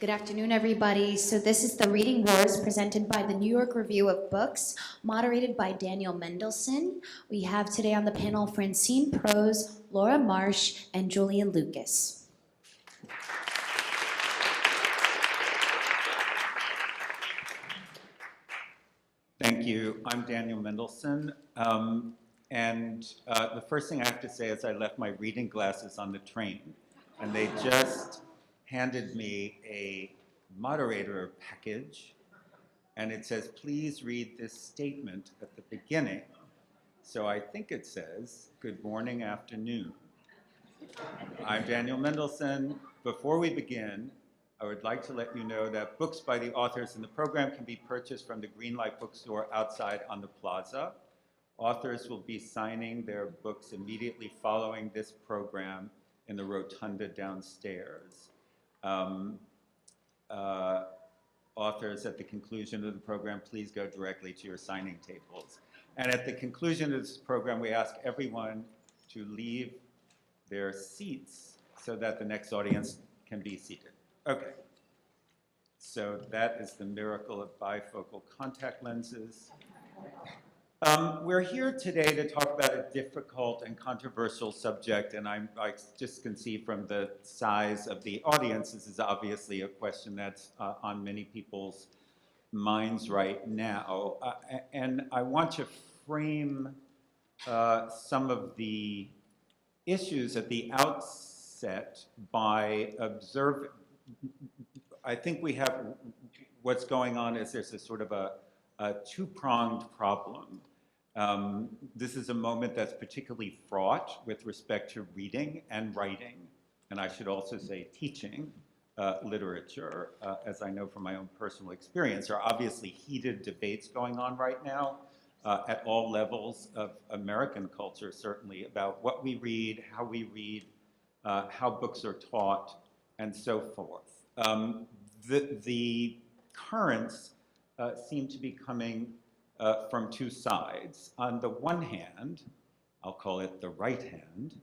Good afternoon, everybody. So this is the Reading Wars presented by the New York Review of Books, moderated by Daniel Mendelsohn. We have today on the panel Francine Prose, Laura Marsh, and Julian Lucas. Thank you. I'm Daniel Mendelsohn. The first thing I have to say is I left my reading glasses on the train, and they just handed me a moderator package, and it says, please read this statement at the beginning. So I think it says, good morning, afternoon. I'm Daniel Mendelsohn. Before we begin, I would like to let you know that books by the authors in the program can be purchased from the Greenlight bookstore outside on the plaza. Authors will be signing their books immediately following this program in the rotunda downstairs. Authors, at the conclusion of the program, please go directly to your signing tables. And at the conclusion of this program, we ask everyone to leave their seats so that the next audience can be seated. Okay, so that is the miracle of bifocal contact lenses. We're here today to talk about a difficult and controversial subject, and I just can see from the size of the audience, this is obviously a question that's on many people's minds right now. And I want to frame some of the issues at the outset by observing. I think we have, what's going on is there's a sort of a two-pronged problem. This is a moment that's particularly fraught with respect to reading and writing, and I should also say teaching literature, as I know from my own personal experience. There are obviously heated debates going on right now at all levels of American culture, certainly, about what we read, how books are taught, and so forth. The currents seem to be coming from two sides. On the one hand, I'll call it the right hand,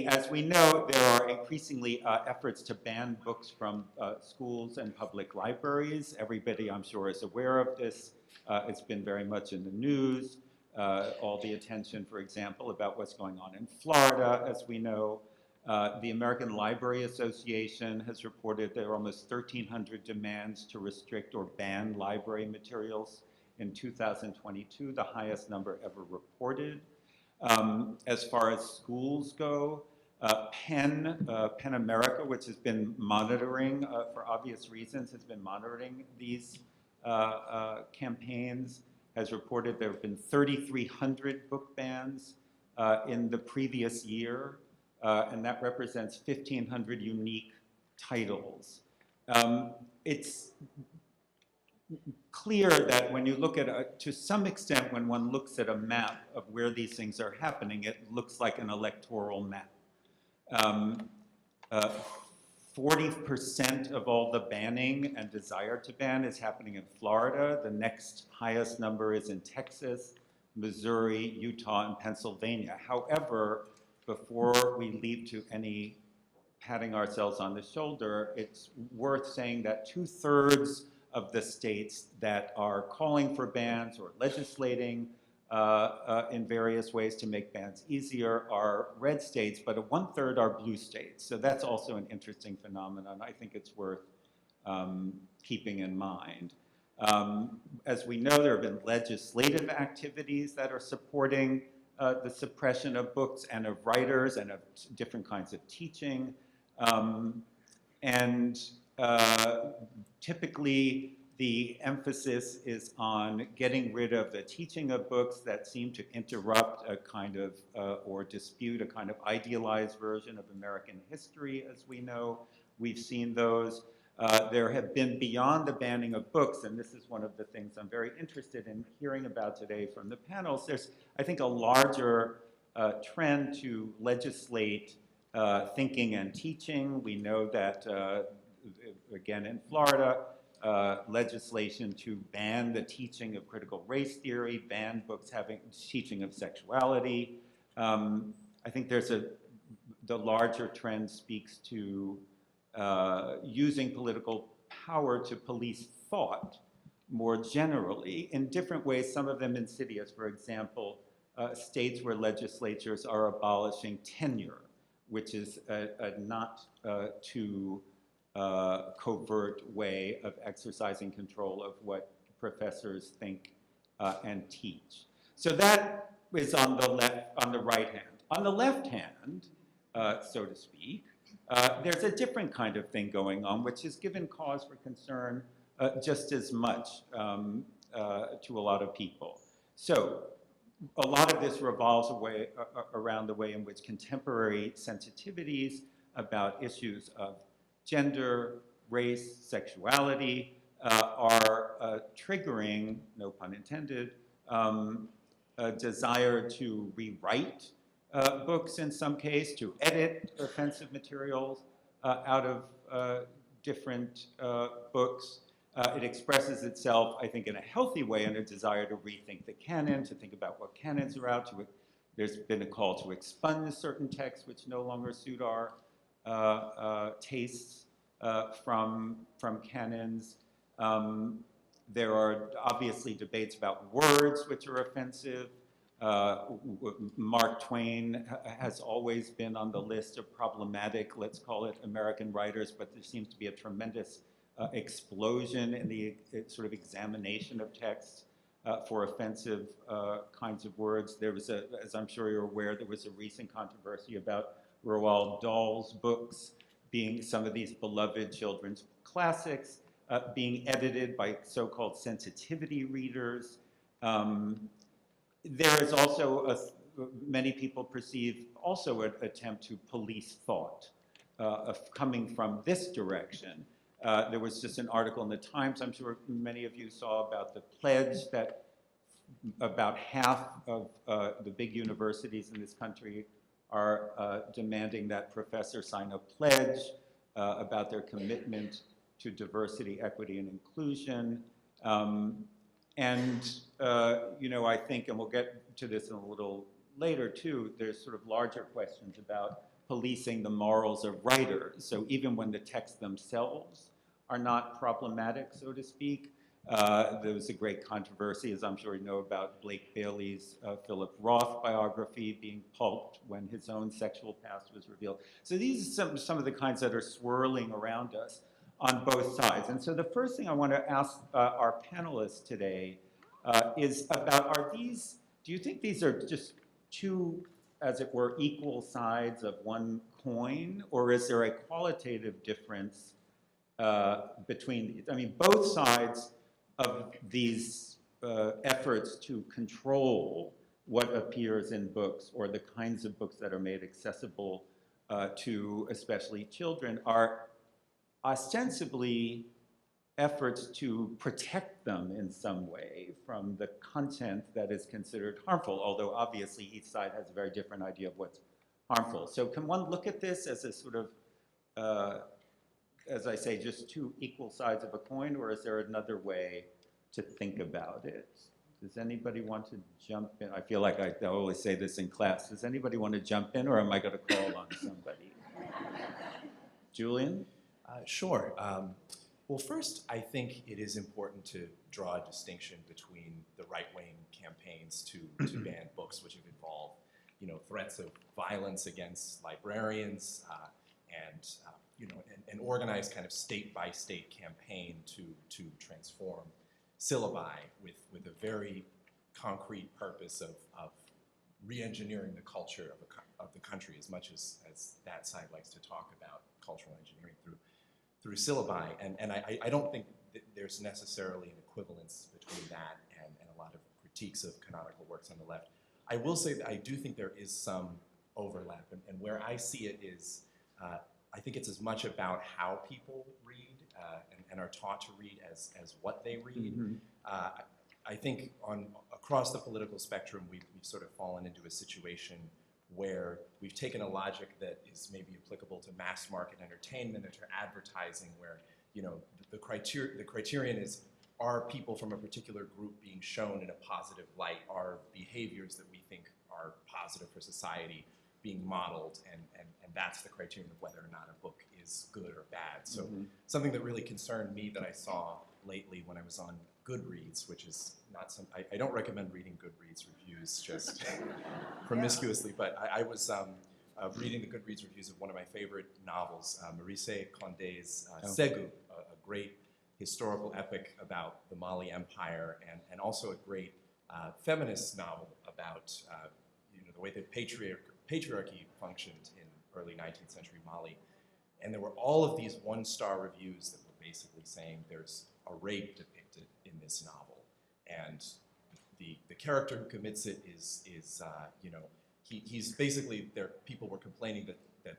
as we know, there are increasingly efforts to ban books from schools and public libraries. Everybody, I'm sure, is aware of this. It's been very much in the news. All the attention, for example, about what's going on in Florida, as we know. The American Library Association has reported there are almost 1,300 demands to restrict or ban library materials in 2022, the highest number ever reported. As far as schools go, PEN America, which has been monitoring, for obvious reasons, has been monitoring these campaigns, has reported there have been 3,300 book bans in the previous year. And that represents 1,500 unique titles. It's clear that when you look at, to some extent, when one looks at a map of where these things are happening, it looks like an electoral map. 40% of all the banning and desire to ban is happening in Florida. The next highest number is in Texas, Missouri, Utah, and Pennsylvania. However, before we leap to any patting ourselves on the shoulder, it's worth saying that 2/3 of the states that are calling for bans or legislating in various ways to make bans easier are red states, but 1/3 are blue states. So that's also an interesting phenomenon. I think it's worth keeping in mind. As we know, there have been legislative activities that are supporting the suppression of books and of writers and of different kinds of teaching. Typically, the emphasis is on getting rid of the teaching of books that seem to interrupt a kind of, or dispute a kind of idealized version of American history, as we know. We've seen those. There have been, beyond the banning of books, and this is one of the things I'm very interested in hearing about today from the panels, there's, I think, a larger trend to legislate thinking and teaching. We know that, again, in Florida, legislation to ban the teaching of critical race theory, ban books having teaching of sexuality. I think there's the larger trend speaks to using political power to police thought more generally in different ways, some of them insidious. For example, states where legislatures are abolishing tenure, which is a not too covert way of exercising control of what professors think and teach. So that is on the right hand. On the left hand, so to speak, there's a different kind of thing going on, which has given cause for concern just as much to a lot of people. So a lot of this revolves around the way in which contemporary sensitivities about issues of gender, race, sexuality are triggering, no pun intended, a desire to rewrite books in some case, to edit offensive materials out of different books. It expresses itself, I think, in a healthy way in a desire to rethink the canon, to think about what canons are out. There's been a call to expunge certain texts which no longer suit our tastes from canons. There are obviously debates about words which are offensive. Mark Twain has always been on the list of problematic, let's call it, American writers, but there seems to be a tremendous explosion in the sort of examination of texts for offensive kinds of words. There was as I'm sure you're aware, there was a recent controversy about Roald Dahl's books being some of these beloved children's classics being edited by so-called sensitivity readers. There is also, many people perceive also an attempt to police thought coming from this direction. There was just an article in the Times, I'm sure many of you saw, about the pledge that about half of the big universities in this country are demanding that professors sign a pledge about their commitment to diversity, equity, and inclusion. You know, I think, and we'll get to this in a little later too, there's sort of larger questions about policing the morals of writers. So even when the texts themselves are not problematic, so to speak, there was a great controversy, as I'm sure you know, about Blake Bailey's Philip Roth biography being pulped when his own sexual past was revealed. So these are some of the kinds that are swirling around us on both sides. And so the first thing I want to ask our panelists today is about, do you think these are just two, as it were, equal sides of one coin, or is there a qualitative difference between these? I mean, both sides of these efforts to control what appears in books or the kinds of books that are made accessible to especially children are ostensibly efforts to protect them in some way from the content that is considered harmful, although obviously each side has a very different idea of what's harmful. So can one look at this as a sort of, as I say, just two equal sides of a coin, or is there another way to think about it? Does anybody want to jump in? I feel like I always say this in class. Does anybody want to jump in, or am I going to call on somebody? Julian? Sure. Well, first, I think it is important to draw a distinction between the right-wing campaigns to ban books, which have involved, you know, threats of violence against librarians and you know, an organized kind of state-by-state campaign to transform syllabi with a very concrete purpose of re-engineering the culture of the country, as much as that side likes to talk about cultural engineering through syllabi. And I don't think that there's necessarily an equivalence between that and a lot of critiques of canonical works on the left. I will say that I do think there is some overlap, and where I see it is, I think it's as much about how people read and are taught to read as what they read. Mm-hmm. I think across the political spectrum, we've sort of fallen into a situation where we've taken a logic that is maybe applicable to mass market entertainment or to advertising, where, you know, the criterion is, are people from a particular group being shown in a positive light? Are behaviors that we think are positive for society being modeled, and that's the criterion of whether or not a book is good or bad. So something that really concerned me that I saw lately when I was on Goodreads, which is not some, I don't recommend reading Goodreads reviews just promiscuously, but I was reading the Goodreads reviews of one of my favorite novels, Maurice Condé's Segu, a great historical epic about the Mali Empire, and also a great feminist novel about the way that patriarchy functioned in early 19th century Mali. And there were all of these one-star reviews that were basically saying there's a rape depicted in this novel, and the character who commits it is he's basically, people were complaining that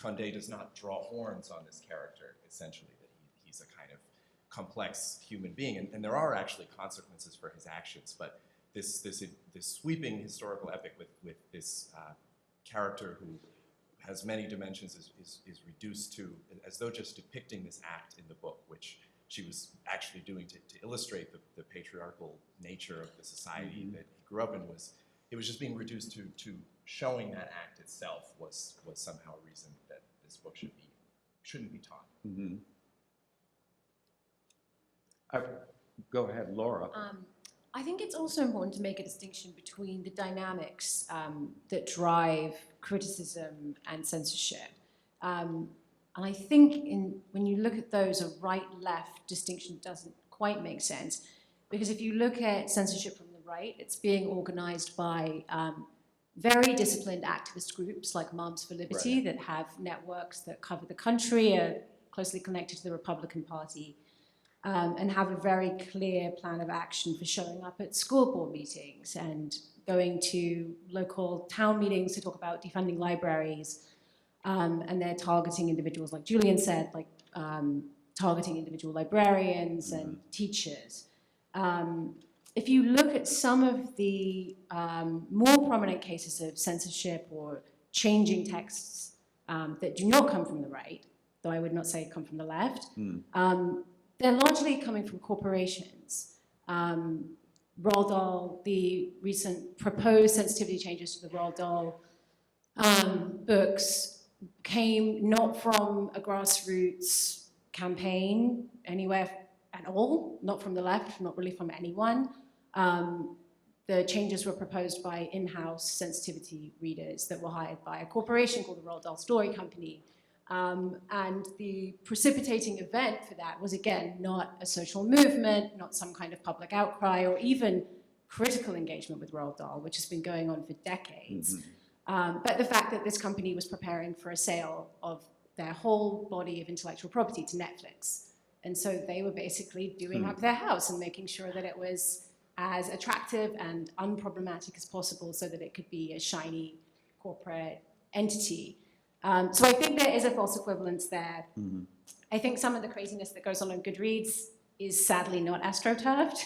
Condé does not draw horns on this character, essentially, that he's a kind of complex human being, and there are actually consequences for his actions, but this sweeping historical epic with this character who has many dimensions is reduced to, as though just depicting this act in the book, which she was actually doing to illustrate the patriarchal nature of the society that he grew up in, it was just being reduced to showing that act itself was somehow a reason that this book shouldn't be taught. Go ahead, Laura. I think it's also important to make a distinction between the dynamics that drive criticism and censorship. And I think when you look at those, a right-left distinction doesn't quite make sense. Because if you look at censorship from the right, it's being organized by very disciplined activist groups like Moms for Liberty that have networks that cover the country, are closely connected to the Republican Party, and have a very clear plan of action for showing up at school board meetings and going to local town meetings to talk about defunding libraries. And they're targeting individuals, like Julian said, like targeting individual librarians and teachers. If you look at some of the more prominent cases of censorship or changing texts that do not come from the right, though I would not say come from the left, they're largely coming from corporations. Roald Dahl, the recent proposed sensitivity changes to the Roald Dahl books came not from a grassroots campaign anywhere at all, not from the left, not really from anyone. The changes were proposed by in-house sensitivity readers that were hired by a corporation called the Roald Dahl Story Company. And the precipitating event for that was, again, not a social movement, not some kind of public outcry, or even critical engagement with Roald Dahl, which has been going on for decades. But the fact that this company was preparing for a sale of their whole body of intellectual property to Netflix. And so they were basically doing up their house and making sure that it was as attractive and unproblematic as possible so that it could be a shiny corporate entity. So I think there is a false equivalence there. I think some of the craziness that goes on Goodreads is sadly not astroturfed,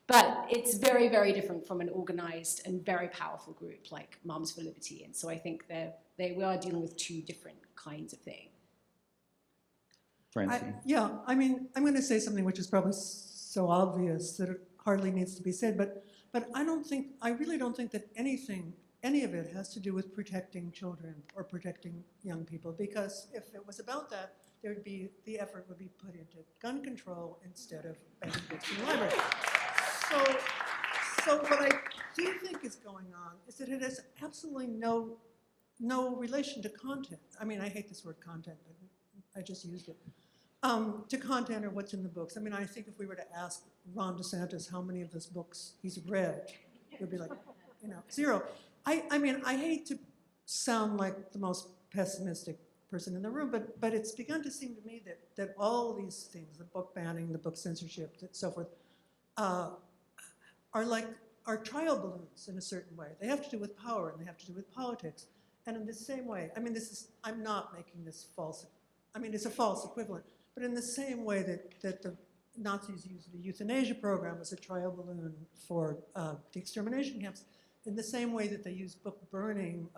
but it's very, very different from an organized and very powerful group like Moms for Liberty. And so I think we are dealing with two different kinds of things. Francine? I mean, I'm going to say something which is probably so obvious that it hardly needs to be said, but I really don't think that any of it has to do with protecting children or protecting young people, because if it was about that, the effort would be put into gun control instead of banning books in the library. So what I do think is going on is that it has absolutely no relation to content. I mean, I hate this word content, but I just used it. To content or what's in the books. I mean, I think if we were to ask Ron DeSantis how many of his books he's read, it would be like, 0. I mean, I hate to sound like the most pessimistic person in the room, but it's begun to seem to me that all these things, the book banning, the book censorship, and so forth, are trial balloons in a certain way. They have to do with power and they have to do with politics. And in the same way, I mean, I'm not making this false, I mean, it's a false equivalent, but in the same way that the Nazis used the euthanasia program as a trial balloon for the extermination camps, in the same way that they used book burning,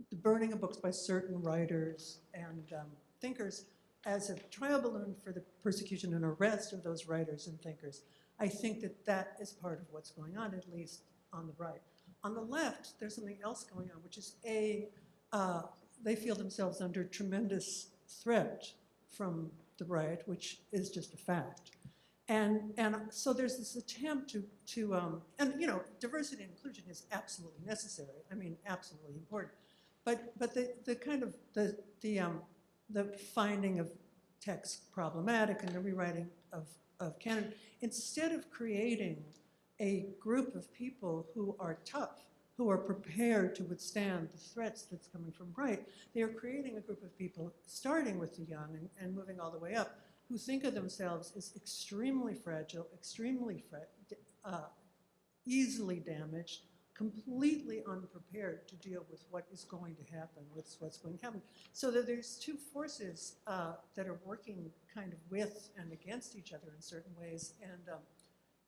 the burning of books by certain writers and thinkers as a trial balloon for the persecution and arrest of those writers and thinkers. I think that is part of what's going on, at least on the right. On the left, there's something else going on, which is they feel themselves under tremendous threat from the right, which is just a fact. And so there's this attempt and you know, diversity and inclusion is absolutely necessary. I mean, absolutely important. But the kind of the finding of text problematic and the rewriting of canon, instead of creating a group of people who are tough, who are prepared to withstand the threats that's coming from right, they are creating a group of people, starting with the young and moving all the way up, who think of themselves as extremely fragile, easily damaged, completely unprepared to deal with what is going to happen, with what's going to happen. So that there's two forces that are working kind of with and against each other in certain ways,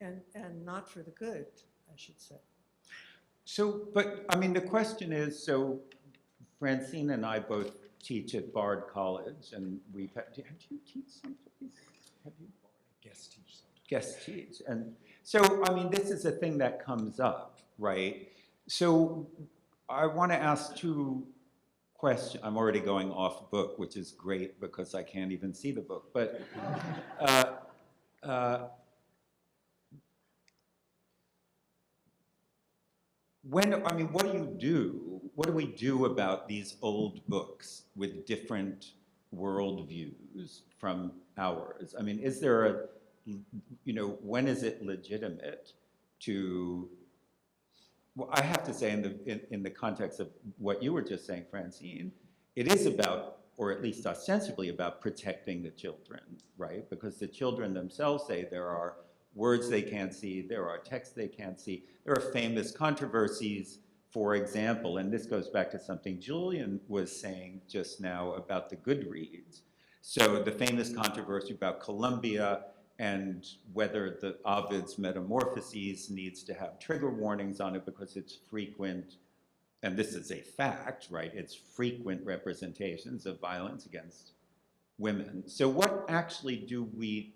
and not for the good, I should say. So, but, I mean, the question is, so Francine and I both teach at Bard College, and we've had, do you teach someplace? Have you? Guest teach sometimes. Guest teach. And so, I mean, this is a thing that comes up, right? So I want to ask two questions. I'm already going off book, which is great because I can't even see the book. But what do you do? What do we do about these old books with different worldviews from ours? I mean, is there a, you know, when is it legitimate to, well, I have to say in the context of what you were just saying, Francine, it is about, or at least ostensibly about, protecting the children, right? Because the children themselves say there are words they can't see, there are texts they can't see, there are famous controversies, for example, and this goes back to something Julian was saying just now about the Goodreads. So the famous controversy about Columbia and whether the Ovid's Metamorphoses needs to have trigger warnings on it because it's frequent, and this is a fact, right? It's frequent representations of violence against women. So what actually do we,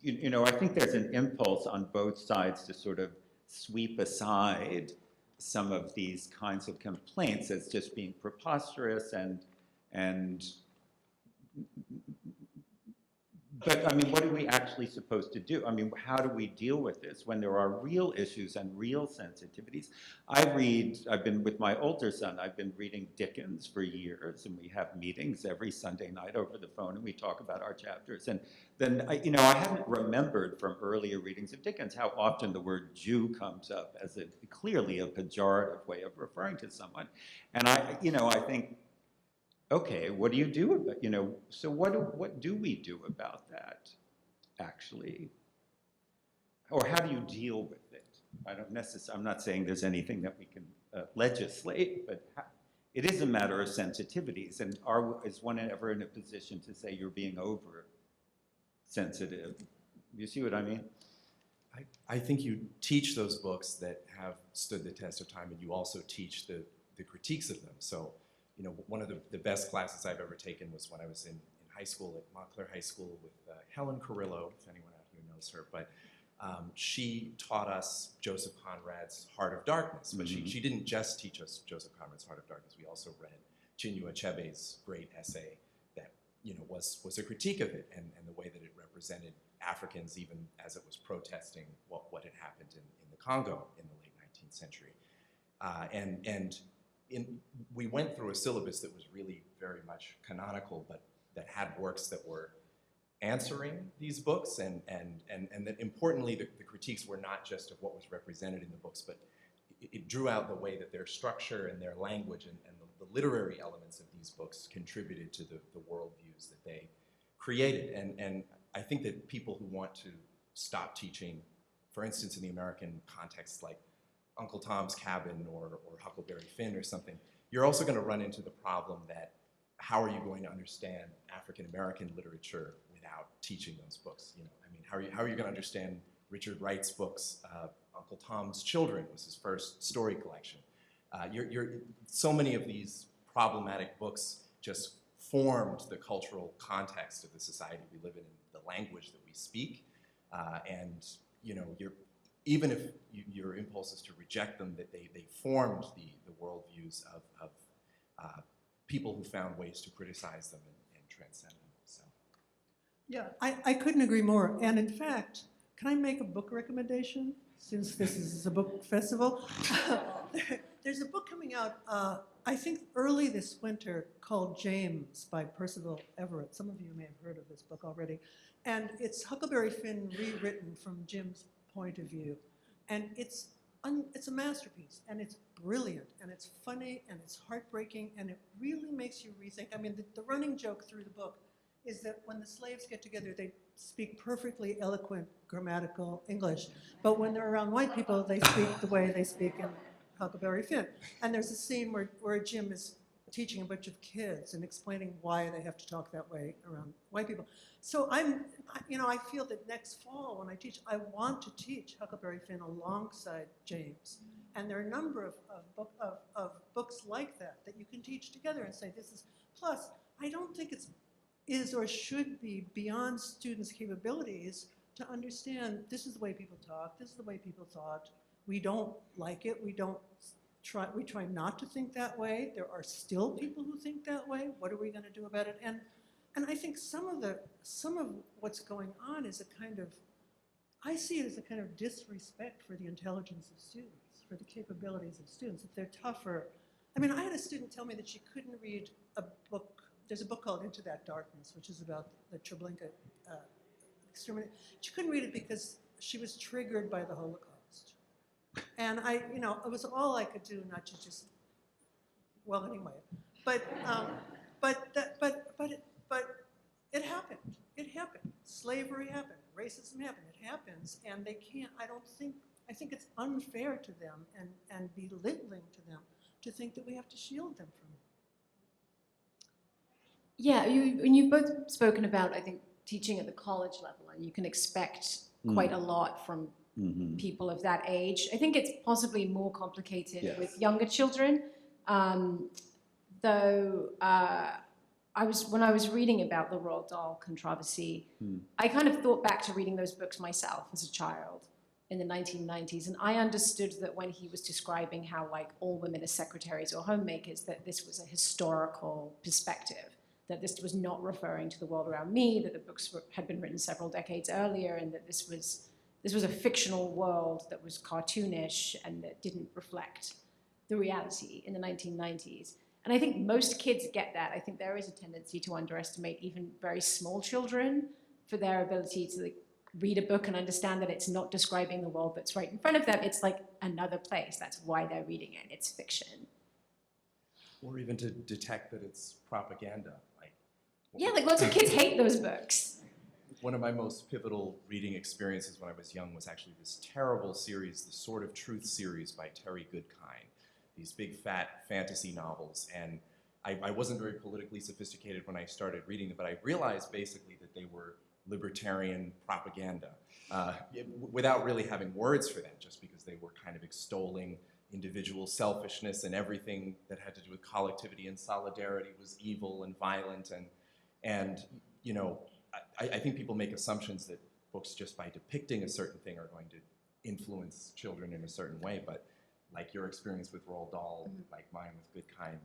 you know, I think there's an impulse on both sides to sort of sweep aside some of these kinds of complaints as just being preposterous but I mean, what are we actually supposed to do? I mean, how do we deal with this when there are real issues and real sensitivities? I've been with my older son, I've been reading Dickens for years, and we have meetings every Sunday night over the phone, and we talk about our chapters. And then, I hadn't remembered from earlier readings of Dickens how often the word Jew comes up as clearly a pejorative way of referring to someone. And I think, okay, what do you do about, so what do we do about that, actually? Or how do you deal with it? I'm not saying there's anything that we can legislate, but it is a matter of sensitivities, and is one ever in a position to say you're being over-sensitive? You see what I mean? I think you teach those books that have stood the test of time, and you also teach the critiques of them. So, one of the best classes I've ever taken was when I was in high school at Montclair High School with Helen Carrillo, if anyone out here knows her. But she taught us Joseph Conrad's Heart of Darkness. But she didn't just teach us Joseph Conrad's Heart of Darkness. We also read Chinua Achebe's great essay that was a critique of it and the way that it represented Africans even as it was protesting what had happened in the Congo in the late 19th century. We went through a syllabus that was really very much canonical, but that had works that were answering these books, and that importantly, the critiques were not just of what was represented in the books, but it drew out the way that their structure and their language and the literary elements of these books contributed to the worldviews that they created. And I think that people who want to stop teaching, for instance, in the American context, like Uncle Tom's Cabin or Huckleberry Finn or something, you're also going to run into the problem that how are you going to understand African American literature without teaching those books? How are you going to understand Richard Wright's books? Uncle Tom's Children was his first story collection. So many of these problematic books just formed the cultural context of the society we live in, the language that we speak, even if your impulse is to reject them, that they formed the worldviews of people who found ways to criticize them and transcend them. So. Yeah, I couldn't agree more. And in fact, can I make a book recommendation since this is a book festival? There's a book coming out, I think early this winter, called James by Percival Everett. Some of you may have heard of this book already. And it's Huckleberry Finn rewritten from Jim's point of view. And it's a masterpiece, and it's brilliant, and it's funny, and it's heartbreaking, and it really makes you rethink. I mean, the running joke through the book is that when the slaves get together, they speak perfectly eloquent grammatical English. But when they're around white people, they speak the way they speak in Huckleberry Finn. And there's a scene where Jim is teaching a bunch of kids and explaining why they have to talk that way around white people. So I feel that next fall when I teach, I want to teach Huckleberry Finn alongside James. And there are a number of books like that you can teach together and say, this is, plus, I don't think it is or should be beyond students' capabilities to understand this is the way people talk, this is the way people thought. We don't like it, we try not to think that way. There are still people who think that way. What are we going to do about it? And I think some of what's going on is a kind of, I see it as a kind of disrespect for the intelligence of students, for the capabilities of students, that they're tougher. I mean, I had a student tell me that she couldn't read a book. There's a book called Into That Darkness, which is about the Treblinka extermination. She couldn't read it because she was triggered by the Holocaust. And it was all I could do not to just, well, anyway. But it happened. It happened. Slavery happened. Racism happened. It happens, and they can't. I think it's unfair to them and belittling to them to think that we have to shield them from it. Yeah, you've both spoken about, I think, teaching at the college level, and you can expect quite a lot from people of that age. I think it's possibly more complicated with younger children, though when I was reading about the Roald Dahl controversy, I kind of thought back to reading those books myself as a child in the 1990s, and I understood that when he was describing how like all women are secretaries or homemakers, that this was a historical perspective, that this was not referring to the world around me, that the books had been written several decades earlier, and that this was a fictional world that was cartoonish and that didn't reflect the reality in the 1990s. And I think most kids get that. I think there is a tendency to underestimate even very small children for their ability to read a book and understand that it's not describing the world that's right in front of them. It's like another place. That's why they're reading it. It's fiction. Or even to detect that it's propaganda. Yeah, like lots of kids hate those books. One of my most pivotal reading experiences when I was young was actually this terrible series, the Sword of Truth series by Terry Goodkind. These big, fat fantasy novels. And I wasn't very politically sophisticated when I started reading them, but I realized basically that they were libertarian propaganda without really having words for that, just because they were kind of extolling individual selfishness, and everything that had to do with collectivity and solidarity was evil and violent. And I think people make assumptions that books, just by depicting a certain thing, are going to influence children in a certain way. But like your experience with Roald Dahl, like mine with Goodkind,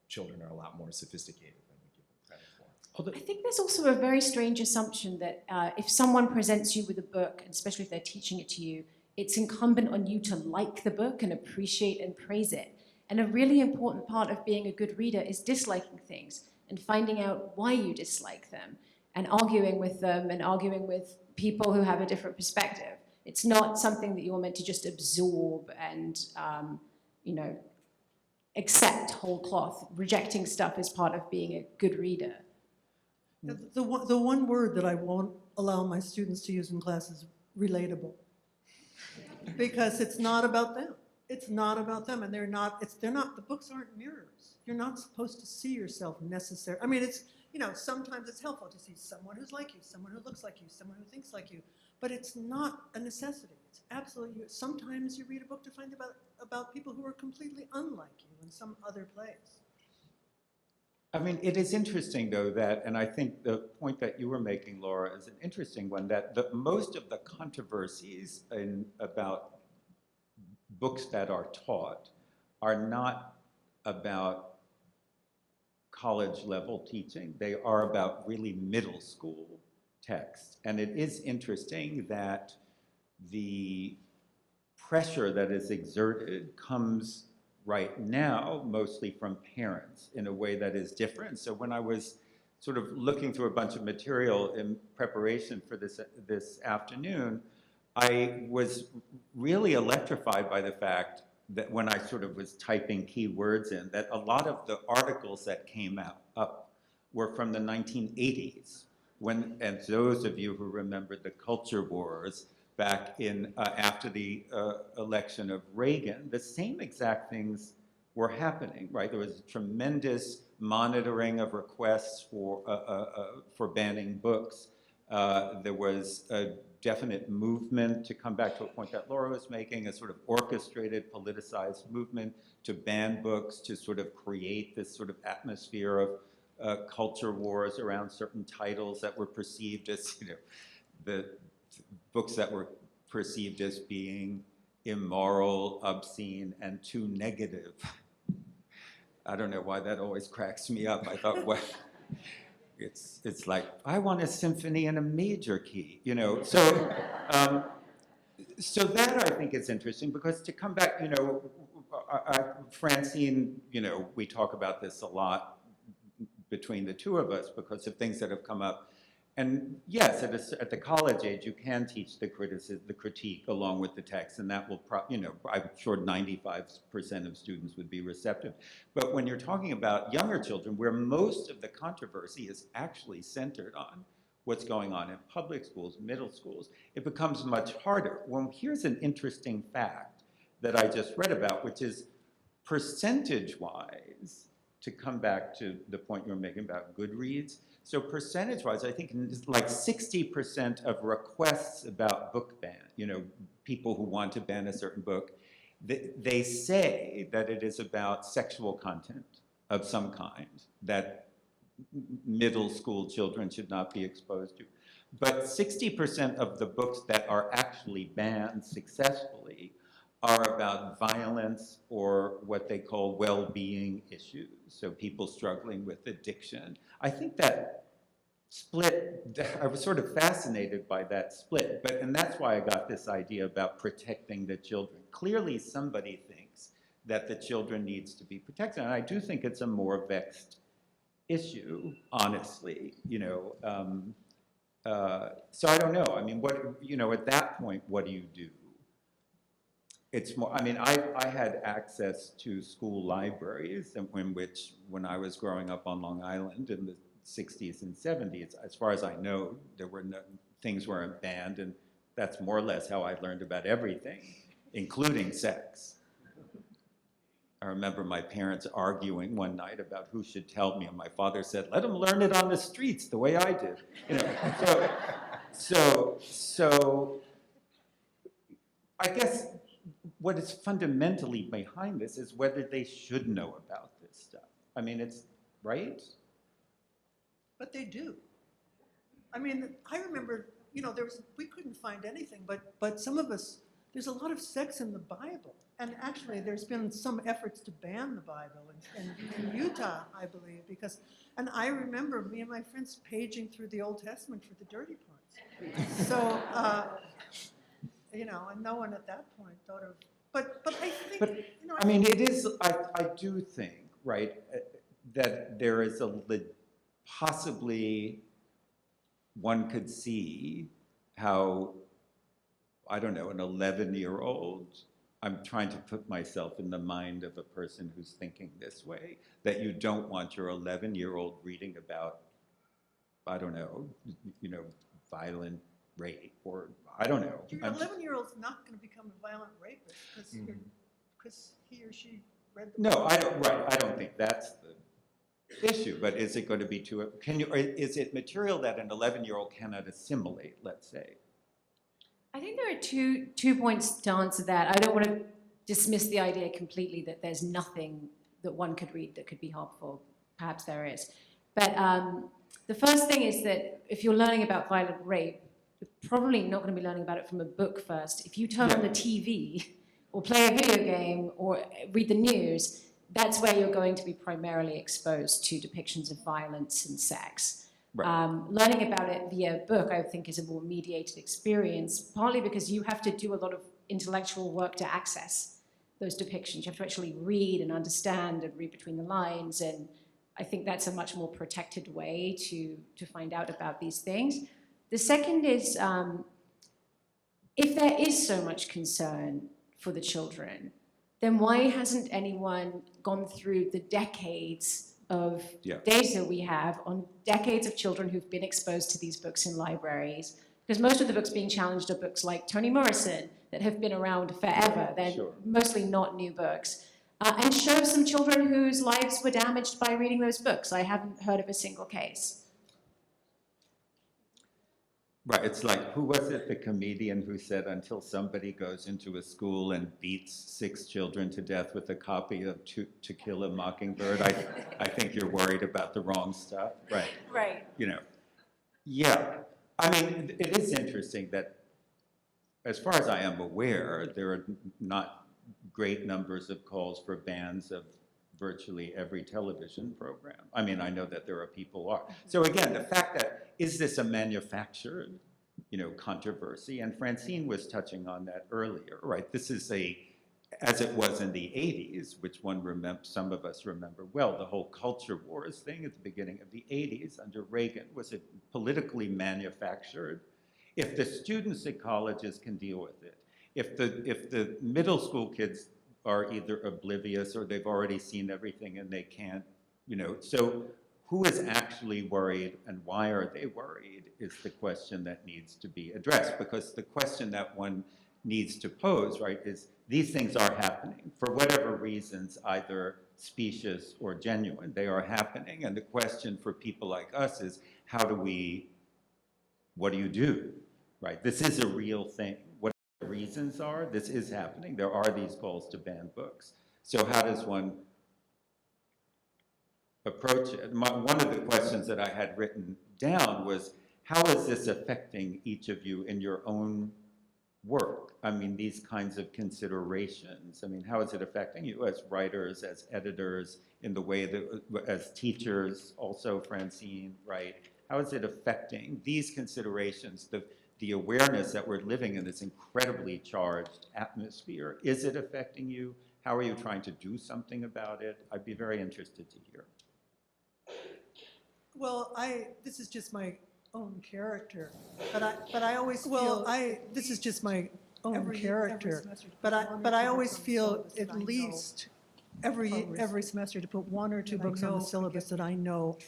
children are a lot more sophisticated than we give them credit for. I think there's also a very strange assumption that if someone presents you with a book, and especially if they're teaching it to you, it's incumbent on you to like the book and appreciate and praise it. And a really important part of being a good reader is disliking things and finding out why you dislike them, and arguing with them and arguing with people who have a different perspective. It's not something that you're meant to just absorb and, accept whole cloth. Rejecting stuff is part of being a good reader. The one word that I won't allow my students to use in class is relatable. Because it's not about them. It's not about them, and the books aren't mirrors. You're not supposed to see yourself necessarily. I mean, sometimes it's helpful to see someone who's like you, someone who looks like you, someone who thinks like you, but it's not a necessity. It's absolutely, sometimes you read a book to find about people who are completely unlike you in some other place. I mean, it is interesting, though, that, and I think the point that you were making, Laura, is an interesting one, that most of the controversies about books that are taught are not about college level teaching. They are about really middle school texts. And it is interesting that the pressure that is exerted comes right now mostly from parents in a way that is different. So when I was sort of looking through a bunch of material in preparation for this afternoon, I was really electrified by the fact that when I sort of was typing keywords in, that a lot of the articles that came up were from the 1980s. And those of you who remember the culture wars back in after the election of Reagan, the same exact things were happening, right? There was tremendous monitoring of requests for banning books. There was a definite movement, to come back to a point that Laura was making, a sort of orchestrated, politicized movement to ban books, to sort of create this sort of atmosphere of culture wars around certain titles that were perceived as, the books that were perceived as being immoral, obscene, and too negative. I don't know why that always cracks me up. I thought, well, it's like, I want a symphony in a major key, So, so that I think is interesting, because to come back, Francine, we talk about this a lot between the two of us because of things that have come up. And yes, at the college age, you can teach the critique along with the text, and that will, I'm sure 95% of students would be receptive. But when you're talking about younger children, where most of the controversy is actually centered on what's going on in public schools, middle schools, it becomes much harder. Well, here's an interesting fact that I just read about, which is percentage-wise, to come back to the point you were making about Goodreads, so percentage-wise, I think like 60% of requests about book ban, people who want to ban a certain book, they say that it is about sexual content of some kind that middle school children should not be exposed to. But 60% of the books that are actually banned successfully are about violence or what they call well-being issues, so people struggling with addiction. I think that split, I was sort of fascinated by that split, and that's why I got this idea about protecting the children. Clearly somebody thinks that the children needs to be protected, and I do think it's a more vexed issue, honestly, so I don't know, I mean, at that point, what do you do? It's more, I mean, I had access to school libraries when I was growing up on Long Island in the 60s and 70s, as far as I know, things weren't banned, and that's more or less how I learned about everything, including sex. I remember my parents arguing one night about who should tell me, and my father said, "Let them learn it on the streets the way I did." So I guess what is fundamentally behind this is whether they should know about this stuff. I mean, it's, right? But they do. I mean, I remember, we couldn't find anything, but some of us, there's a lot of sex in the Bible. And actually, there's been some efforts to ban the Bible in Utah, I believe, and I remember me and my friends paging through the Old Testament for the dirty parts. So, and no one at that point thought of, but I think, I mean, it is, I do think, right, that there is possibly one could see how, I don't know, an 11-year-old, I'm trying to put myself in the mind of a person who's thinking this way, that you don't want your 11-year-old reading about, I don't know, violent rape, or I don't know. Your 11-year-old's not going to become a violent rapist because he or she read the book. No, I don't think that's the issue, but is it going to be is it material that an 11-year-old cannot assimilate, let's say? I think there are two points to answer that. I don't want to dismiss the idea completely that there's nothing that one could read that could be harmful. perhaps there is. But the first thing is that if you're learning about violent rape, you're probably not going to be learning about it from a book first. If you turn on the TV or play a video game or read the news, that's where you're going to be primarily exposed to depictions of violence and sex. Right. Learning about it via book, I think, is a more mediated experience, partly because you have to do a lot of intellectual work to access those depictions. You have to actually read and understand and read between the lines, and I think that's a much more protected way to find out about these things. The second is, if there is so much concern for the children, then why hasn't anyone gone through the decades of data we have on decades of children who've been exposed to these books in libraries? Because most of the books being challenged are books like Toni Morrison that have been around forever. They're mostly not new books. And show some children whose lives were damaged by reading those books. I haven't heard of a single case. Right, it's like, who was it, the comedian who said, until somebody goes into a school and beats 6 children to death with a copy of To Kill a Mockingbird, I think you're worried about the wrong stuff. Right. Right. You know, yeah. I mean, it is interesting that, as far as I am aware, there are not great numbers of calls for bans of virtually every television program. I mean, I know that there are people who are. So again, the fact that, is this a manufactured, controversy? And Francine was touching on that earlier, right? This is as it was in the 80s, which some of us remember well, the whole culture wars thing at the beginning of the 80s under Reagan was it politically manufactured. If the students at colleges can deal with it, if the middle school kids are either oblivious or they've already seen everything and they can't, so who is actually worried and why are they worried is the question that needs to be addressed, because the question that one needs to pose, right, is these things are happening for whatever reasons, either specious or genuine, they are happening, and the question for people like us is what do you do, right? This is a real thing. Reasons are, this is happening. There are these calls to ban books. So how does one approach it? One of the questions that I had written down was, how is this affecting each of you in your own work? I mean, these kinds of considerations. I mean, how is it affecting you as writers, as editors, in the way that, as teachers, also Francine, right? How is it affecting these considerations, the awareness that we're living in this incredibly charged atmosphere? Is it affecting you? How are you trying to do something about it? I'd be very interested to hear. Well, this is just my own character, but I always feel, this is just my own character, but I always feel at least every semester to put 1 or 2 books on the syllabus that I know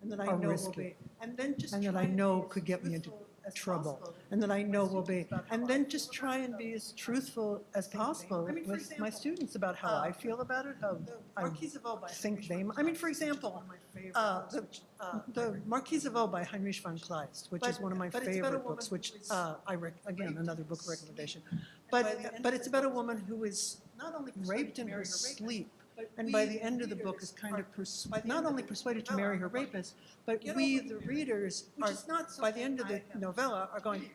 and that I know risky, and that I know could get me into trouble, and that I know will be, and then just try and be as truthful as possible with my students about how I feel about it, how I think they, for example, the Marquise of O by Heinrich von Kleist, which is one of my favorite books, which again, another book recommendation, but it's about a woman who is not only raped in her sleep, and by the end of the book is kind of not only persuaded to marry her rapist, but we, the readers, are, by the end of the novella, are going,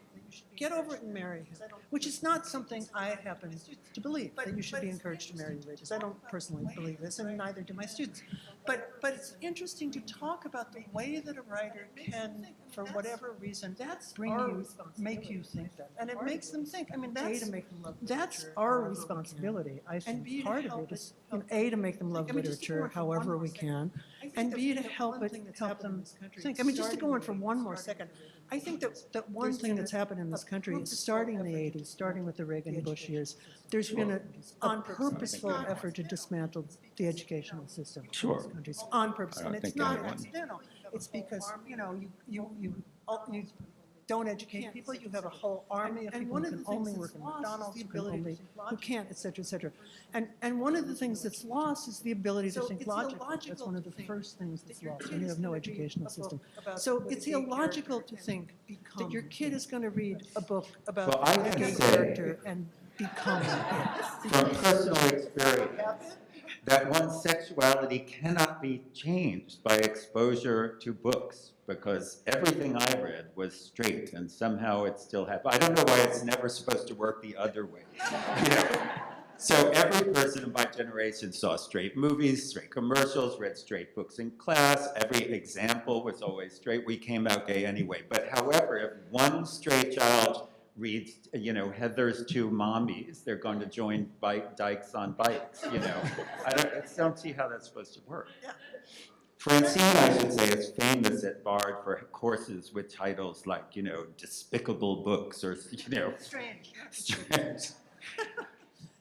get over it and marry him, which is not something I happen to believe, that you should be encouraged to marry your rapist. I don't personally believe this, and neither do my students. But it's interesting to talk about the way that a writer can, for whatever reason, make you think that. And it makes them think. That's our responsibility. I think part of it is, A, to make them love literature however we can, and B, to help them think. Just to go on for one more second, I think that one thing that's happened in this country is starting in the 80s, starting with the Reagan-Bush years, there's been a purposeful effort to dismantle the educational system in this country. It's on purpose, and it's not accidental. It's because, you don't educate people, you have a whole army of people who can only work in McDonald's, who can't, et cetera, et cetera. And one of the things that's lost is the ability to think logically. That's one of the first things that's lost when you have no educational system. So it's illogical to think that your kid is going to read a book about a gay character and become it. From personal experience, that one's sexuality cannot be changed by exposure to books, because everything I read was straight, and somehow it still happens. I don't know why it's never supposed to work the other way. You know? So every person in my generation saw straight movies, straight commercials, read straight books in class. Every example was always straight. We came out gay anyway. But however, if one straight child reads, you know, Heather's Two Mommies, they're going to join dykes on bikes, you know. I don't see how that's supposed to work. Yeah. Francine, I should say, is famous at Bard for courses with titles like, you know, Despicable Books or, you know. Strange. Strange.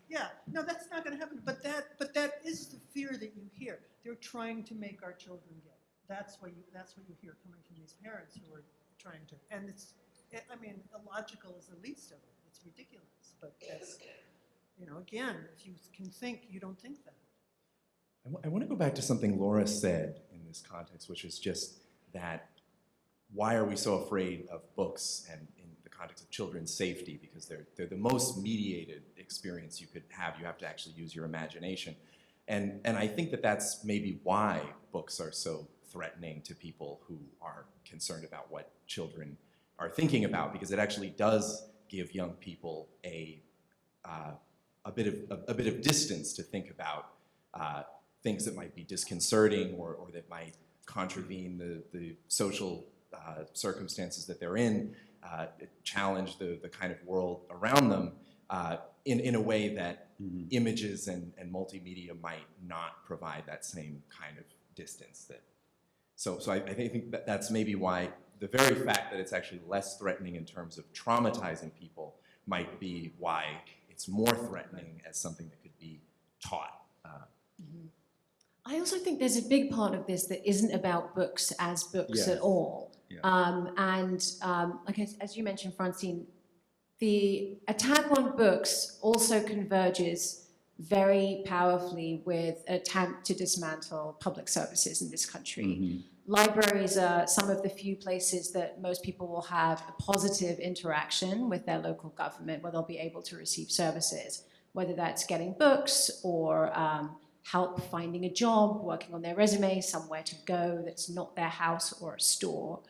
Yeah, no, that's not going to happen. But that is the fear that you hear. They're trying to make our children gay. That's what you hear coming from these parents who are trying to. And I mean, illogical is the least of it. It's ridiculous. But that's, you know, again, if you can think, you don't think that. I want to go back to something Laura said in this context, which is just that why are we so afraid of books and in the context of children's safety? Because they're the most mediated experience you could have. You have to actually use your imagination. And I think that that's maybe why books are so threatening to people who are concerned about what children are thinking about, because it actually does give young people a bit of distance to think about things that might be disconcerting or that might contravene the social circumstances that they're in, challenge the kind of world around them in a way that images and multimedia might not provide that same kind of distance. So I think that's maybe why the very fact that it's actually less threatening in terms of traumatizing people might be why it's more threatening as something that could be taught. I also think there's a big part of this that isn't about books as books at all. Yeah. Like as you mentioned, Francine, the attack on books also converges very powerfully with an attempt to dismantle public services in this country. Mm-hmm. Libraries are some of the few places that most people will have a positive interaction with their local government, where they'll be able to receive services, whether that's getting books or help finding a job, working on their resume, somewhere to go that's not their house or a store.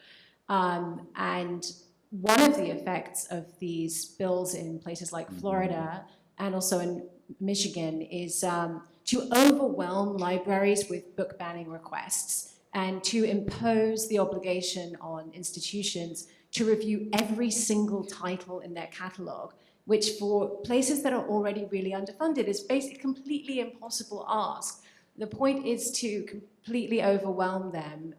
And one of the effects of these bills in places like Florida and also in Michigan is to overwhelm libraries with book banning requests and to impose the obligation on institutions to review every single title in their catalog, which for places that are already really underfunded is basically a completely impossible ask. The point is to completely overwhelm them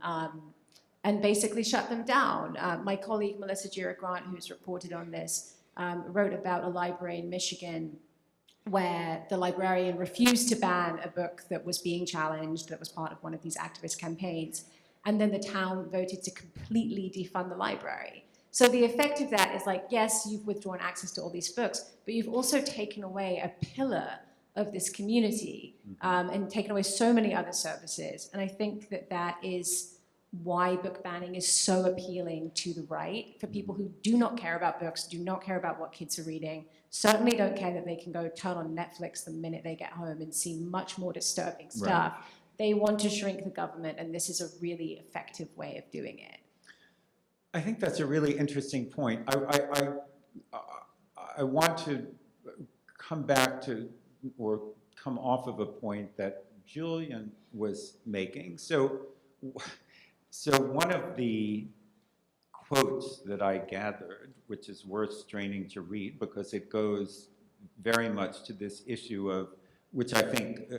and basically shut them down. My colleague Melissa Gira-Grant, who's reported on this, wrote about a library in Michigan where the librarian refused to ban a book that was being challenged, that was part of one of these activist campaigns, and then the town voted to completely defund the library. So the effect of that is like, yes, you've withdrawn access to all these books, but you've also taken away a pillar of this community and taken away so many other services. And I think that that is why book banning is so appealing to the right, for people who do not care about books, do not care about what kids are reading, certainly don't care that they can go turn on Netflix the minute they get home and see much more disturbing stuff. Right. They want to shrink the government, and this is a really effective way of doing it. I think that's a really interesting point. I want to come back to, or come off of a point that Julian was making. So one of the quotes that I gathered, which is worth straining to read because it goes very much to this issue of, which I think,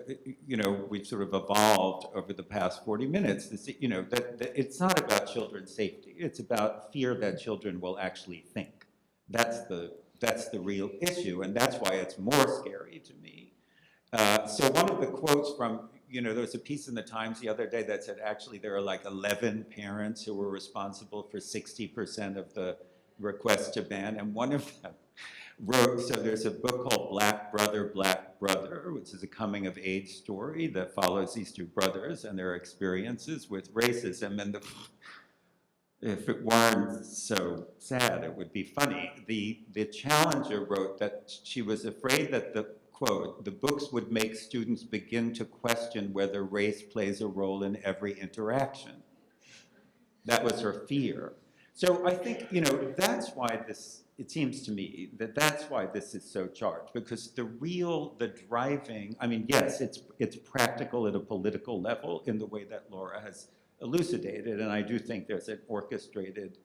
we've sort of evolved over the past 40 minutes, this, that it's not about children's safety. It's about fear that children will actually think. That's the real issue, and that's why it's more scary to me. So one of the quotes from, there was a piece in the Times the other day that said actually there are like 11 parents who were responsible for 60% of the requests to ban, and one of them wrote, so there's a book called Black Brother, which is a coming-of-age story that follows these two brothers and their experiences with racism. And if it weren't so sad, it would be funny. The challenger wrote that she was afraid that the, quote, the books would make students begin to question whether race plays a role in every interaction. That was her fear. So I think, you know, that's why this, it seems to me that that's why this is so charged, because the driving, I mean, yes, it's practical at a political level in the way that Laura has elucidated, and I do think there's an orchestrated,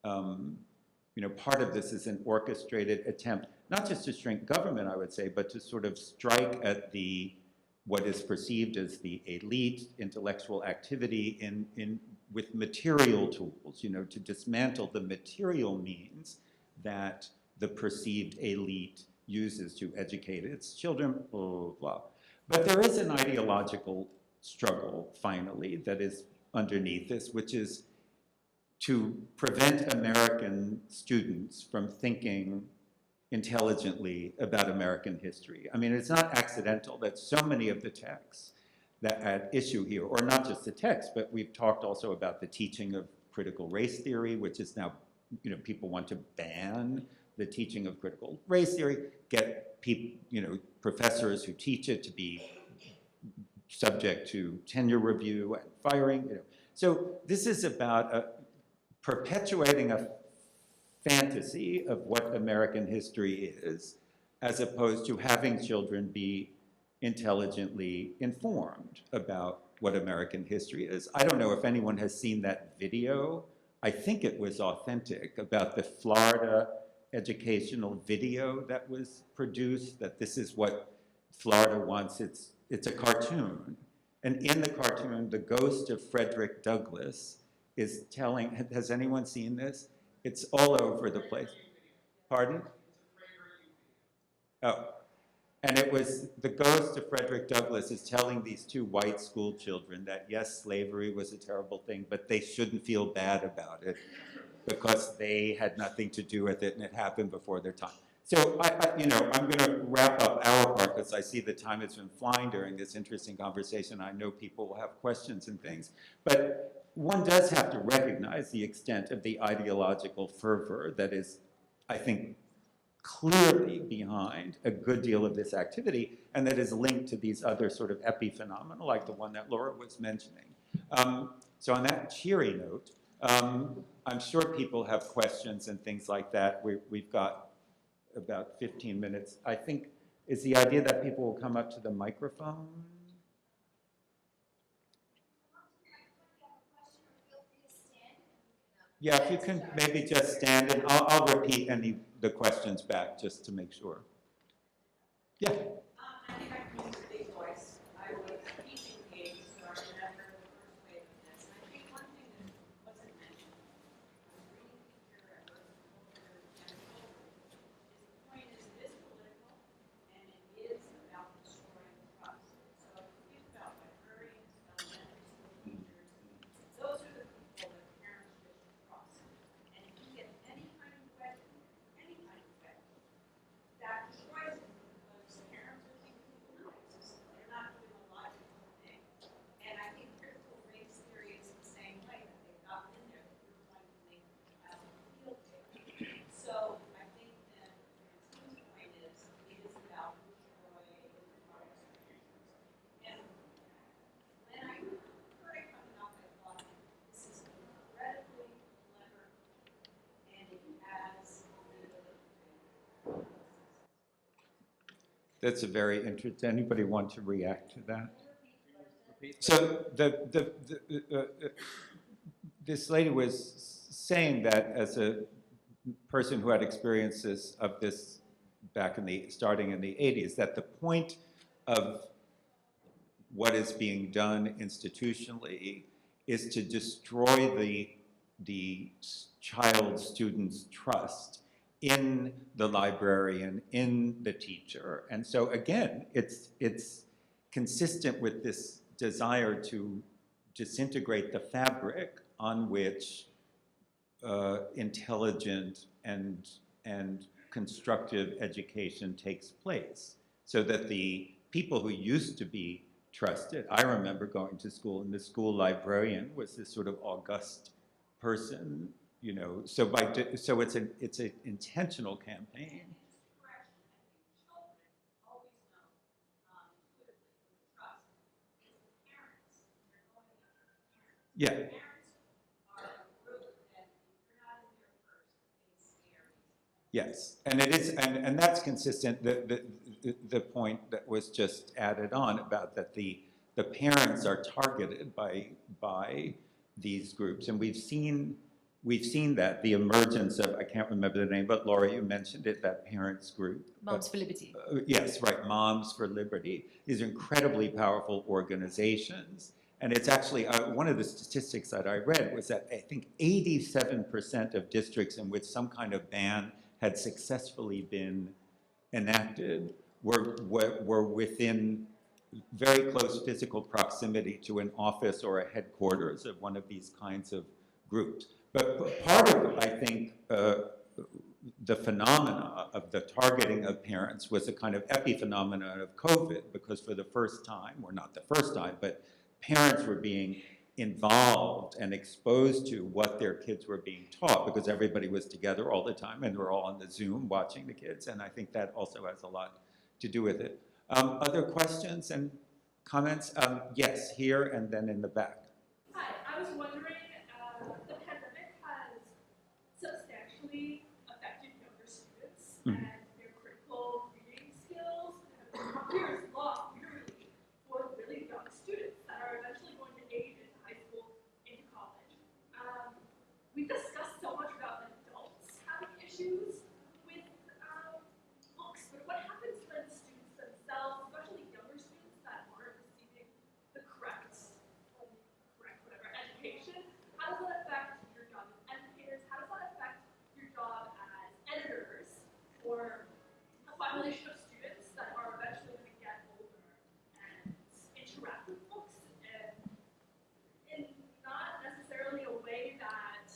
you know, part of this is an orchestrated attempt, not just to shrink government, I would say, but to sort of strike at what is perceived as the elite intellectual activity with material tools, you know, to dismantle the material means that the perceived elite uses to educate its children, blah, blah, blah. But there is an ideological struggle, finally, that is underneath this, which is to prevent American students from thinking intelligently about American history. I mean, it's not accidental that so many of the texts that at issue here, or not just the text, but we've talked also about the teaching of critical race theory, which is now, you know, people want to ban the teaching of critical race theory, get people, you know, professors who teach it to be subject to tenure review and firing, you know. So this is about perpetuating a fantasy of what American history is, as opposed to having children be intelligently informed about what American history is. I don't know if anyone has seen that video. I think it was authentic, about the Florida educational video that was produced, that this is what Florida wants. It's a cartoon. And in the cartoon, the ghost of Frederick Douglass is telling, has anyone seen this? It's all over the place. Pardon? Oh. And it was the ghost of Frederick Douglass is telling these two white school children that, yes, slavery was a terrible thing, but they shouldn't feel bad about it because they had nothing to do with it and it happened before their time. So, you know, I'm going to wrap up our part because I see the time has been flying during this interesting conversation. I know people will have questions and things. But one does have to recognize the extent of the ideological fervor that is, I think, clearly behind a good deal of this activity, and that is linked to these other sort of epiphenomena, like the one that Laura was mentioning. So on that cheery note, I'm sure people have questions and things like that. We've got about 15 minutes. I think, is the idea that people will come up to the microphone? Yeah, if you can maybe just stand, and I'll repeat the questions back just to make sure. Yeah. I think I can use a big voice. I was teaching the 80s, so I remember the first wave of this. And I think one thing that wasn't mentioned, I was reading here at Earth Culture and Children, is the point is it is political, and it is about destroying trust. So if you think about librarians, elementary school teachers, those are the people that parents just trust. And if you get any kind of question, that destroys it, because parents are thinking, no, they're not doing a logical thing. And I think critical race theory is the same way, that they've gotten in there, that we're trying to make the child feel safe. So I think that Francine's point is, it is about destroying our expectations. And when I heard it coming up, I thought, this is incredibly clever, and it has That's a very interesting. Anybody want to react to that? So this lady was saying that as a person who had experiences of this back in starting in the 80s, that the point of what is being done institutionally is to destroy the child student's trust in the librarian, in the teacher. And so again, it's consistent with this desire to disintegrate the fabric on which intelligent and constructive education takes place. So that the people who used to be trusted, I remember going to school and the school librarian was this sort of august person, you know, so so it's an intentional campaign. Yeah. Yes, and it is, and that's consistent. The point that was just added on about that the parents are targeted by these groups, and we've seen that the emergence of, I can't remember the name, but Laura, you mentioned it, that parents group. Moms for Liberty. Yes, right, Moms for Liberty. These are incredibly powerful organizations. And it's actually, one of the statistics that I read was that I think 87% of districts in which some kind of ban had successfully been enacted were within very close physical proximity to an office or a headquarters of one of these kinds of groups. But part of, I think, the phenomena of the targeting of parents was a kind of epiphenomenon of COVID, because for the first time, or not the first time, but parents were being involved and exposed to what their kids were being taught, because everybody was together all the time and we're all on the Zoom watching the kids, and I think that also has a lot to do with it. Other questions and comments? Yes, here and then in the back. Hi, I was wondering, the pandemic has substantially affected younger students and their critical reading skills have been years lost, literally, for really young students that are eventually going to age into high school, into college. We've discussed so much about adults having issues with books, but what happens when students themselves, especially younger students that aren't receiving the correct whatever education, how does that affect your job as educators? How does that affect your job as editors for a population of students that are eventually going to get older and interact with books in not necessarily a way that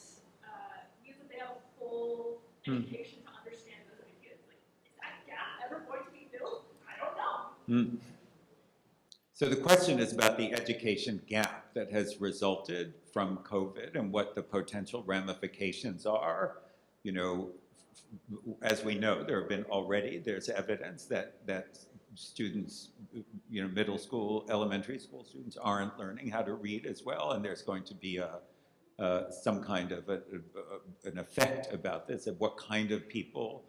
means that they have a full education to understand those ideas? Like, is that gap ever going to be filled? I don't know. So the question is about the education gap that has resulted from COVID and what the potential ramifications are. You know, as we know, there's evidence that students, you know, middle school, elementary school students aren't learning how to read as well, and there's going to be some kind of an effect about this, of what kind of people,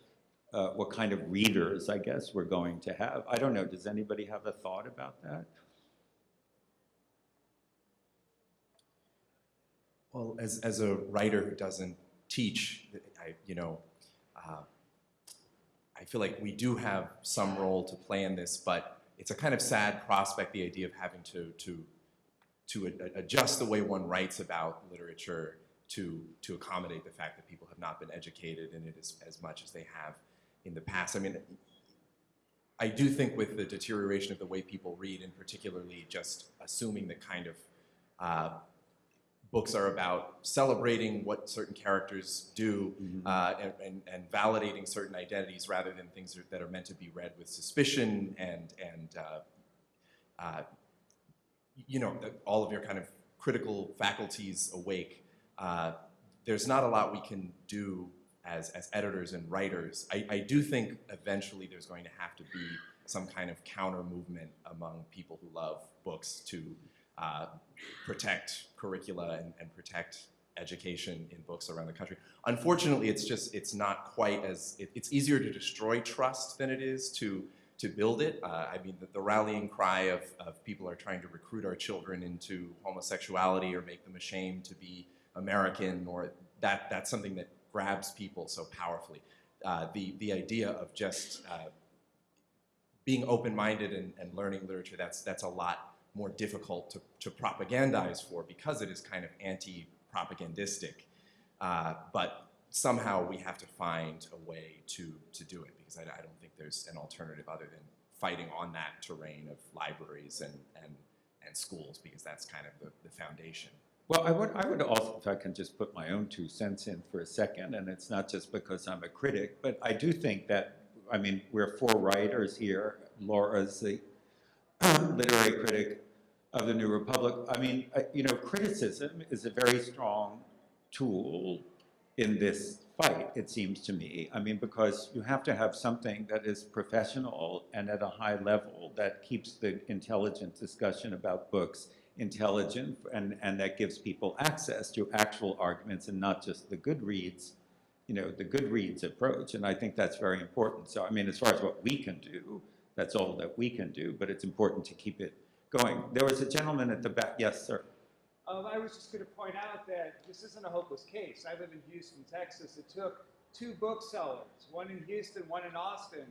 what kind of readers, I guess, we're going to have. I don't know, does anybody have a thought about that? Well, as a writer who doesn't teach, I feel like we do have some role to play in this, but it's a kind of sad prospect, the idea of having to adjust the way one writes about literature to accommodate the fact that people have not been educated in it as much as they have in the past. I mean, I do think with the deterioration of the way people read, and particularly just assuming that kind of books are about celebrating what certain characters do and validating certain identities rather than things that are meant to be read with suspicion and you know, all of your kind of critical faculties awake. There's not a lot we can do as editors and writers. I do think eventually there's going to have to be some kind of counter movement among people who love books to protect curricula and protect education in books around the country. Unfortunately, it's not quite as, it's easier to destroy trust than it is to build it. I mean, the rallying cry of people are trying to recruit our children into homosexuality or make them ashamed to be American, or that's something that grabs people so powerfully. The idea of just being open-minded and learning literature, that's a lot more difficult to propagandize for, because it is kind of anti-propagandistic. But somehow we have to find a way to do it, because I don't think there's an alternative other than fighting on that terrain of libraries and schools, because that's kind of the foundation. Well, I would also, if I can just put my own 2 cents in for a second, and it's not just because I'm a critic, but I do think that, I mean, we're 4 writers here. Laura's the literary critic of the New Republic. I mean, you know, criticism is a very strong tool in this fight, it seems to me. I mean, because you have to have something that is professional and at a high level that keeps the intelligent discussion about books intelligent, and that gives people access to actual arguments and not just the Goodreads, the Goodreads approach. And I think that's very important. So, I mean, as far as what we can do, that's all that we can do, but it's important to keep it going. There was a gentleman at the back. Yes, sir. I was just going to point out that this isn't a hopeless case. I live in Houston, Texas. It took 2 booksellers, one in Houston, one in Austin,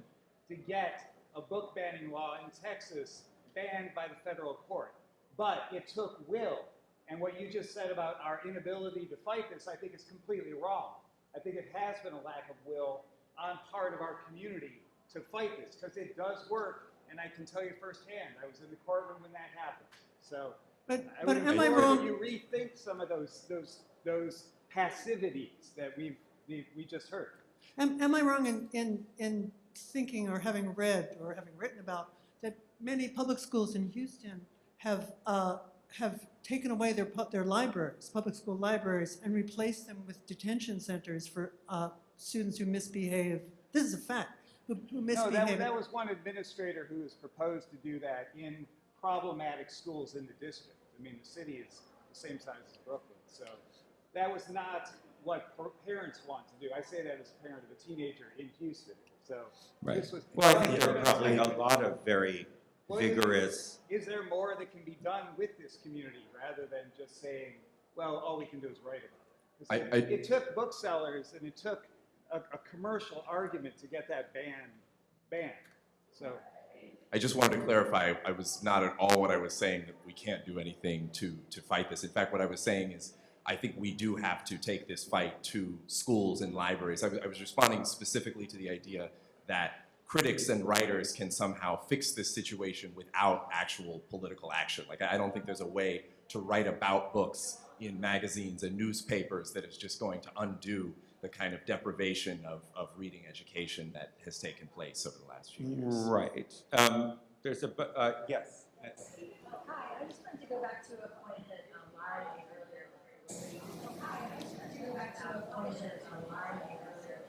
to get a book banning law in Texas banned by the federal court. But it took will. And what you just said about our inability to fight this, I think is completely wrong. I think it has been a lack of will on part of our community to fight this, because it does work, and I can tell you firsthand, I was in the courtroom when that happened. So, But would am I implore wrong? that you rethink some of those passivities that we just heard. Am I wrong in thinking or having read or having written about that many public schools in Houston have taken away their libraries, public school libraries, and replaced them with detention centers for students who misbehave? This is a fact. Who misbehave. No, that was one administrator who has proposed to do that in problematic schools in the district. I mean, the city is the same size as Brooklyn, so that was not what parents want to do. I say that as a parent of a teenager in Houston. So Right. this was. Well, I think there are probably a lot of very vigorous. Is there more that can be done with this community rather than just saying, well, all we can do is write about it? 'Cause it took booksellers and it took a commercial argument to get that banned. So. I just wanted to clarify, I was not at all what I was saying that we can't do anything to fight this. In fact, what I was saying is I think we do have to take this fight to schools and libraries. I was responding specifically to the idea that critics and writers can somehow fix this situation without actual political action. Like, I don't think there's a way to write about books in magazines and newspapers that is just going to undo the kind of deprivation of reading education that has taken place over the last few years. Right. There's a, yes. Hi, I just wanted to go back to a point that Lara made earlier. Hi, I just wanted to go back to a point that Lara made earlier.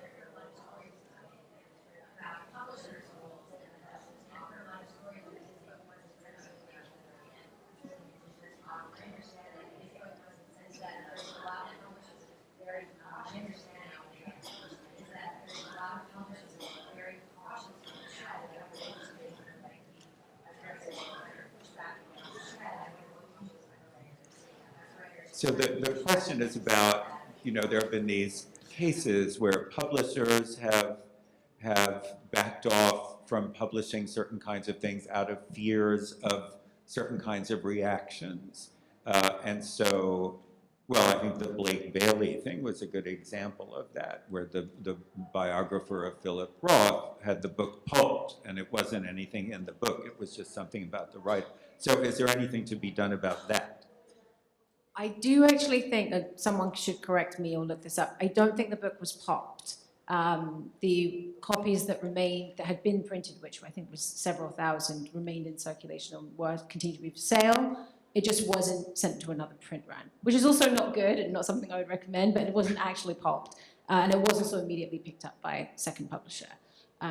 About publishers' roles and online stories that this book wasn't written at the very end. I understand that this book wasn't since that there's a lot of publishers very, I understand is that there's a lot of publishers that are very cautious to try to get away with it. So the question is about, there have been these cases where publishers have backed off from publishing certain kinds of things out of fears of certain kinds of reactions. And so, well, I think the Blake Bailey thing was a good example of that, where the biographer of Philip Roth had the book pulped, and it wasn't anything in the book, it was just something about the writer. So is there anything to be done about that? I do actually think that someone should correct me or look this up. I don't think the book was popped. The copies that remained, that had been printed, which I think was several thousand, remained in circulation and were continued to be for sale. It just wasn't sent to another print run, which is also not good and not something I would recommend, but it wasn't actually popped. And it was also immediately picked up by a second publisher.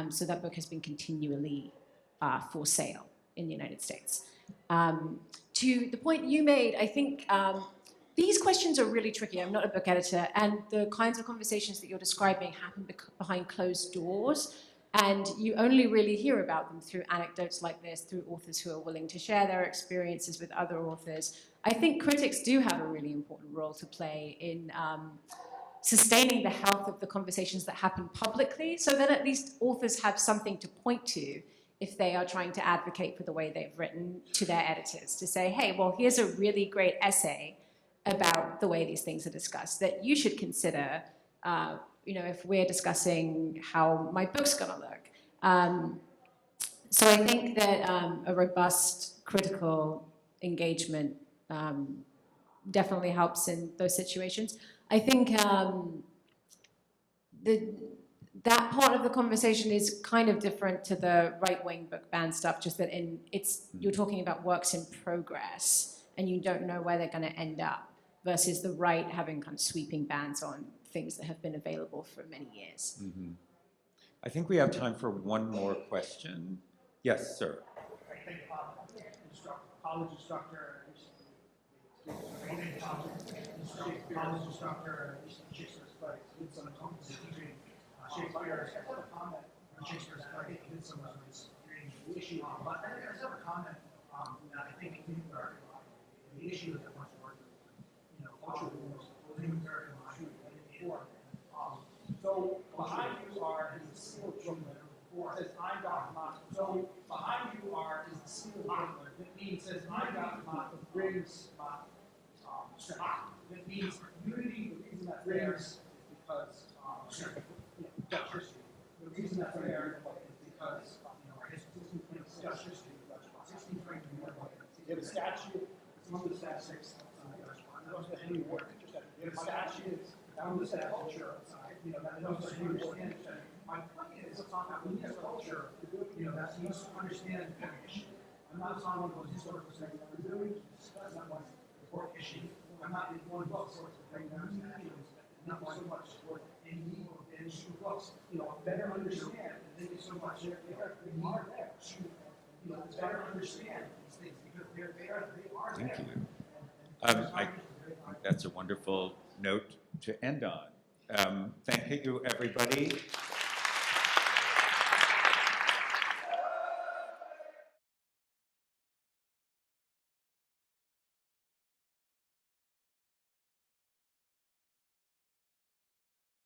So that book has been continually for sale in the United States. To the point you made, I think these questions are really tricky. I'm not a book editor, and the kinds of conversations that you're describing happen behind closed doors, and you only really hear about them through anecdotes like this, through authors who are willing to share their experiences with other authors. I think critics do have a really important role to play in sustaining the health of the conversations that happen publicly, so that at least authors have something to point to if they are trying to advocate for the way they've written to their editors, to say, hey, well, here's a really great essay about the way these things are discussed that you should consider, if we're discussing how my book's gonna look. So I think that a robust critical engagement definitely helps in those situations. I think that part of the conversation is kind of different to the right-wing book ban stuff, just that you're talking about works in progress and you don't know where they're going to end up, versus the right having kind of sweeping bans on things that have been available for many years. Mhm. I think we have time for one more question. Yes, sir. I think college instructor, college instructor, Shakespeare's plays, did some teaching Shakespeare. I have a comment on Shakespeare's play, did some of his issue on, but I have a comment that I think the issue is that much more, culture wars, American life, so behind you are is the seal of Julian. It says I got not. So behind you are is the seal of Julian. That means says I got not brings that means unity. The reason that brings is because Dutch history. The reason that's there is because our history is Dutch history. 1620. You have a statue. It's one of the statues. It was the Henry Ward. You have a statue. That was the culture. That knows that you understand. My point is, when you have culture, that you must understand the issue. I'm not talking about historical things that we're doing. That's not one important issue. I'm not in one book source of bringing down statues. Not so much for any issue books. Better understand. And thank you so much. They are there. It's better understand these things because they are there. Thank you. I think that's a wonderful note to end on. Thank you, everybody.